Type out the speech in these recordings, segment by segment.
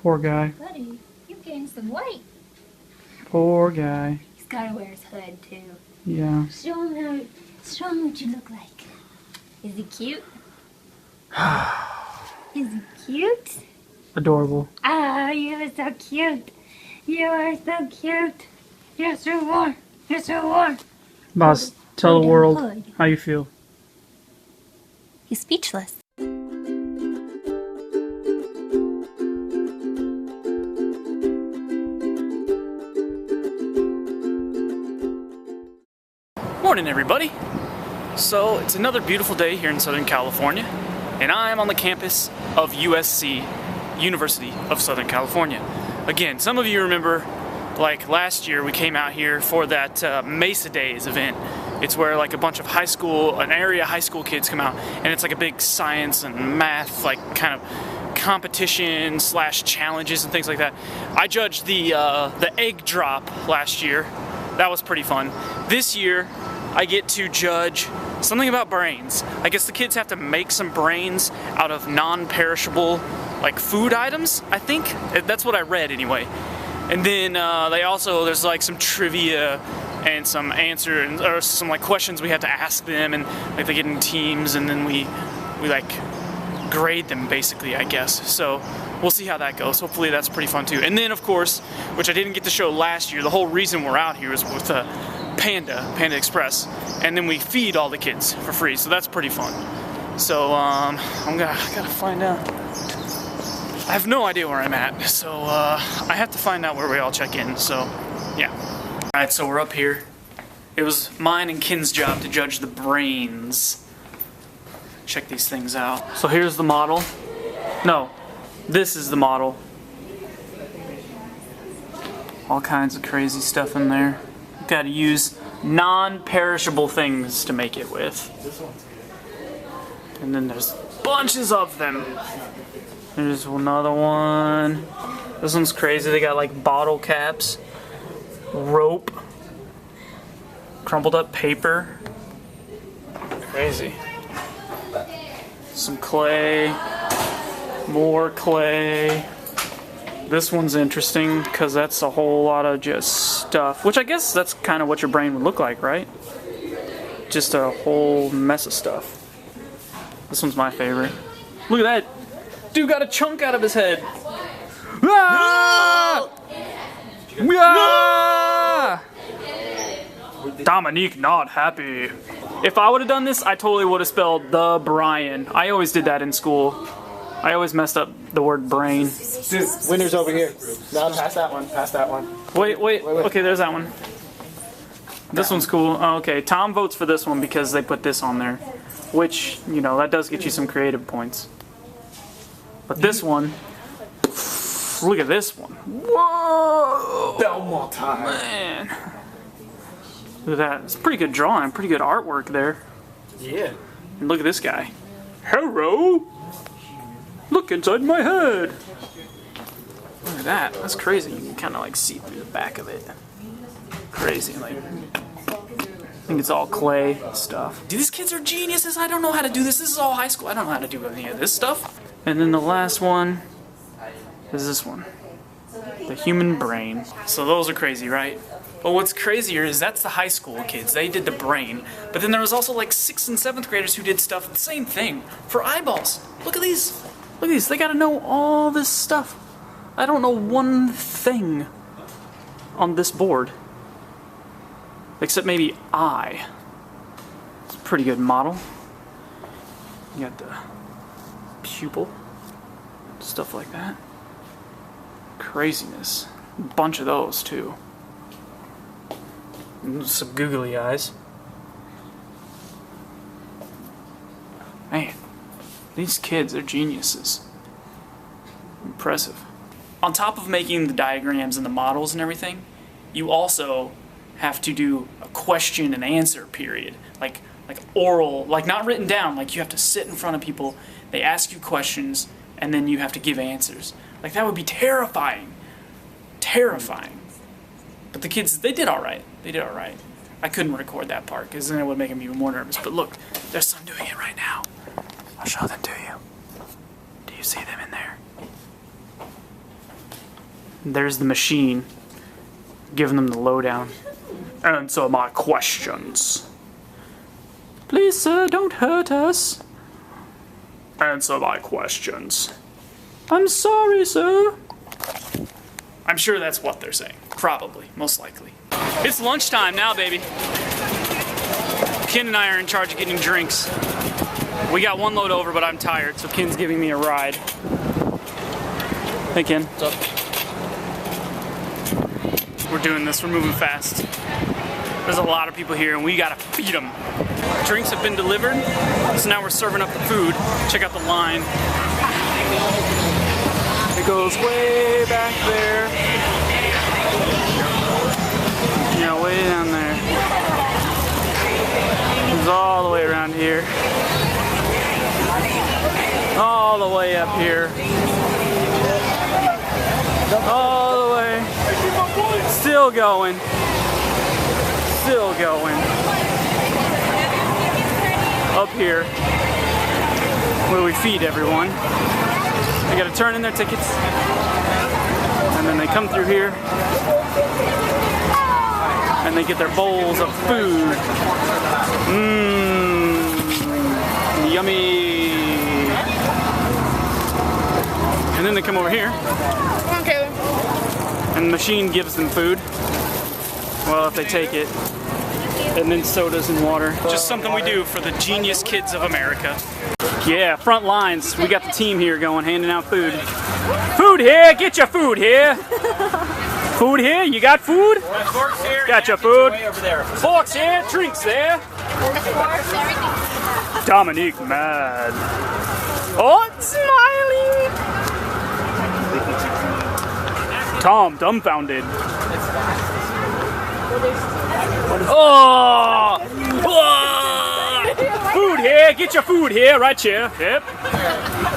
Poor guy. Buddy, you've gained some weight. Poor guy. He's gotta wear his hood too. Yeah. Show him what you look like. Is he cute? Is he cute? Adorable. Ah, you are so cute. You are so cute. Yes, you are. Yes, you are. Boss, tell hold the down world hood. how you feel. He's speechless. Morning, everybody. So it's another beautiful day here in Southern California, and I'm on the campus of USC, University of Southern California. Again, some of you remember, like last year, we came out here for that Mesa Days event. It's where like a bunch of area high school kids come out, and it's like a big science and math, like kind of competition / challenges and things like that. I judged the egg drop last year. That was pretty fun. This year, I get to judge something about brains. I guess the kids have to make some brains out of non-perishable, like food items, I think. That's what I read anyway. And then there's like some trivia and some or some like questions we have to ask them, and like they get in teams, and then we like grade them basically, I guess. So we'll see how that goes. Hopefully that's pretty fun too. And then of course, which I didn't get to show last year, the whole reason we're out here is with Panda Express, and then we feed all the kids for free, so that's pretty fun. So I gotta find out. I have no idea where I'm at, so I have to find out where we all check in. So yeah. All right, so we're up here. It was mine and Ken's job to judge the brains. Check these things out. So here's the model. No, this is the model. All kinds of crazy stuff in there. Gotta use non-perishable things to make it with. And then there's bunches of them. There's another one. This one's crazy. They got like bottle caps, rope, crumpled up paper. Crazy. Some clay, more clay. This one's interesting because that's a whole lot of just stuff, which I guess that's kind of what your brain would look like, right? Just a whole mess of stuff. This one's my favorite. Look at that. Dude got a chunk out of his head. Ah! Ah! Dominique not happy. If I would have done this, I totally would have spelled the Brian. I always did that in school. I always messed up the word brain. Dude, winner's over here. No, pass that one. Pass that one. Wait. Okay, there's that one. This one's cool. Oh, okay, Tom votes for this one because they put this on there. Which, you know, that does get you some creative points. But this one, look at this one. Whoa! Belmont time. Man. Look at that. It's a pretty good drawing, pretty good artwork there. Yeah. And look at this guy. Hello! Look inside my head! Look at that. That's crazy. You can kind of like see through the back of it. Crazy. Like, I think it's all clay stuff. Dude, these kids are geniuses. I don't know how to do this. This is all high school. I don't know how to do any of this stuff. And then the last one is this one. The human brain. So those are crazy, right? But what's crazier is that's the high school kids. They did the brain. But then there was also like 6th and 7th graders who did stuff, the same thing, for eyeballs. Look at these. Look at these. They gotta know all this stuff. I don't know one thing on this board. Except maybe eye. It's a pretty good model. You got the pupil. Stuff like that. Craziness. A bunch of those too. And some googly eyes. Man, these kids are geniuses. Impressive. On top of making the diagrams and the models and everything, you also have to do a question and answer period. Like oral, like not written down, like you have to sit in front of people, they ask you questions, and then you have to give answers. Like that would be terrifying. Terrifying. But the kids, they did alright. They did alright. I couldn't record that part because then it would make them even more nervous. But look, there's some doing it right now. I'll show them to you. Do you see them in there? there's the machine giving them the lowdown. Answer my questions. Please, sir, don't hurt us. Answer my questions. I'm sorry, sir. I'm sure that's what they're saying. Probably, most likely. It's lunchtime now, baby. Ken and I are in charge of getting drinks. We got one load over, but I'm tired, so Ken's giving me a ride. Hey, Ken. What's up? We're doing this. We're moving fast. There's a lot of people here, and we gotta feed them. Drinks have been delivered, so now we're serving up the food. Check out the line. It goes way back there. Yeah, way down there. It goes all the way around here. All the way up here. All the way. Still going. Still going. Up here, where we feed everyone. They gotta turn in their tickets, and then they come through here, and they get their bowls of food. Mmm, yummy. And then they come over here. Come on, Caleb. And the machine gives them food. Well, if they take it. And then sodas and water. Just something we do for the genius kids of America. Yeah, front lines. We got the team here going, handing out food. Food here, get your food here. Food here, you got food? Forks here. Got your food. Way over there. Forks here, drinks there. Dominique mad. Oh, smiling. Tom dumbfounded. Oh! Oh! Food here, get your food here, right here. Yep.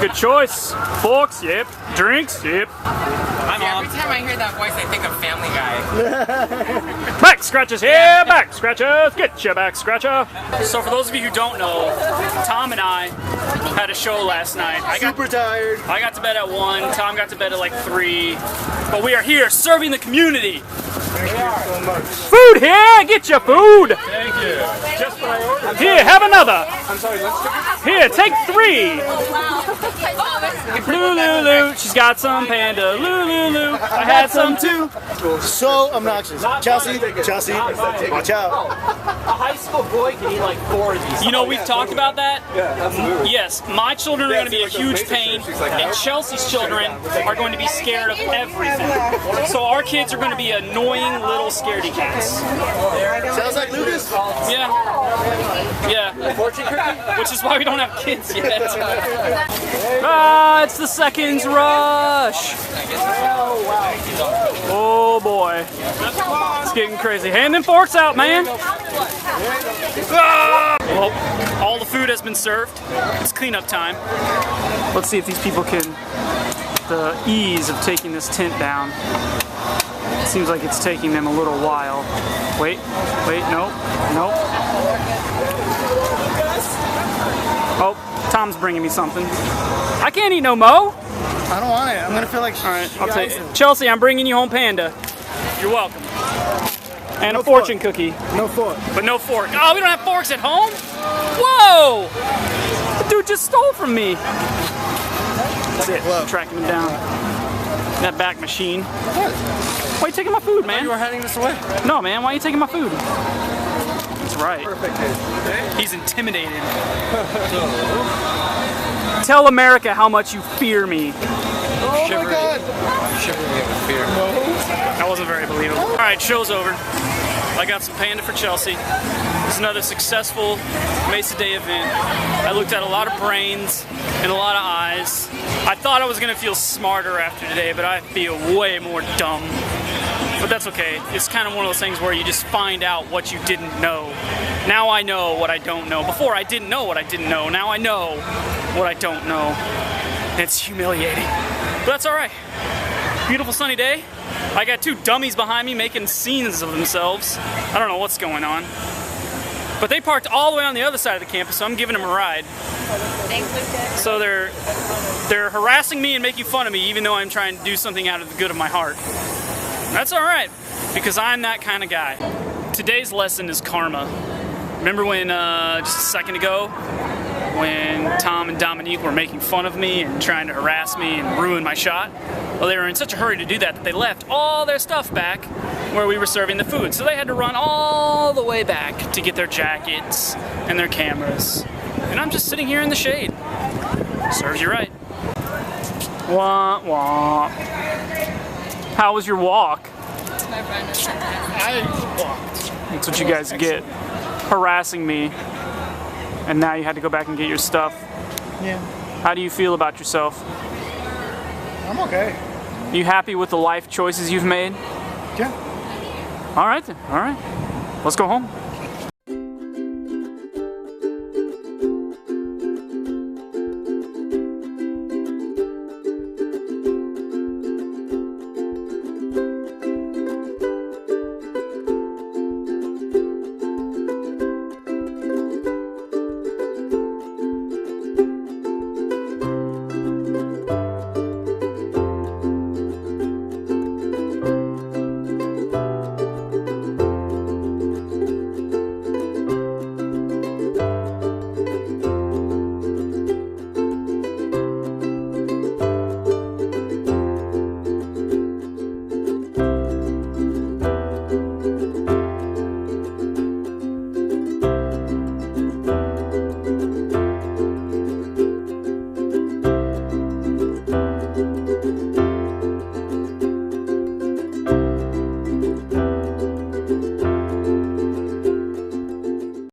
Good choice. Forks, yep. Drinks, yep. Every time I hear that voice, I think of Family Guy. Back scratches here, back scratches. Get your back scratcher. So for those of you who don't know, Tom and I had a show last night. Super tired. I got to bed at 1, Tom got to bed at like 3. But we are here serving the community. Thank you so much. Food here, get your food. Thank you. Just what I ordered. Here, have another. I'm sorry, let's Here, take 3. Lulu, she's got some panda. Lulu, I had some too. So obnoxious. Chelsea, watch out. A high school boy can eat like 4 of these. You know, we've talked about that. Yeah, absolutely. Yes, my children are going to be a huge pain, and Chelsea's children are going to be scared of everything. So our kids are going to be annoying little scaredy cats. Sounds like Lucas. Yeah. Yeah. Which is why we don't have kids yet. Ah, it's the seconds rush. Oh boy. It's getting crazy. Hand them forks out, man. Ah! Well, all the food has been served. It's cleanup time. Let's see if these people can the ease of taking this tent down. It seems like it's taking them a little while. Wait, nope. Oh, Tom's bringing me something. I can't eat no mo. I don't want it. I'm gonna feel like. All right, I'll take it. Chelsea, I'm bringing you home panda. You're welcome. And No a fortune fork. cookie, No fork. but no fork. Oh, we don't have forks at home? Whoa! The dude just stole from me. That's it. Whoa. Tracking him down. That back machine. Why are you taking my food, man? You were heading this way. No, man. Why are you taking my food? That's right. He's intimidated. Tell America how much you fear me. Oh my God. That wasn't very believable. All right, show's over. I got some panda for Chelsea. It's another successful Mesa Day event. I looked at a lot of brains and a lot of eyes. I thought I was gonna feel smarter after today, but I feel way more dumb. But that's okay. It's kind of one of those things where you just find out what you didn't know. Now I know what I don't know. Before I didn't know what I didn't know. Now I know what I don't know. It's humiliating. But that's all right. Beautiful sunny day. I got 2 dummies behind me making scenes of themselves. I don't know what's going on. But they parked all the way on the other side of the campus, so I'm giving them a ride. So they're harassing me and making fun of me, even though I'm trying to do something out of the good of my heart. That's all right, because I'm that kind of guy. Today's lesson is karma. Remember when just a second ago, when Tom and Dominique were making fun of me and trying to harass me and ruin my shot? Well, they were in such a hurry to do that they left all their stuff back where we were serving the food. So they had to run all the way back to get their jackets and their cameras. And I'm just sitting here in the shade. Serves you right. Wah, wah. How was your walk? I walked. That's what you guys get. Harassing me. And now you had to go back and get your stuff. Yeah. How do you feel about yourself? I'm okay. You happy with the life choices you've made? Yeah. All right then. All right. Let's go home.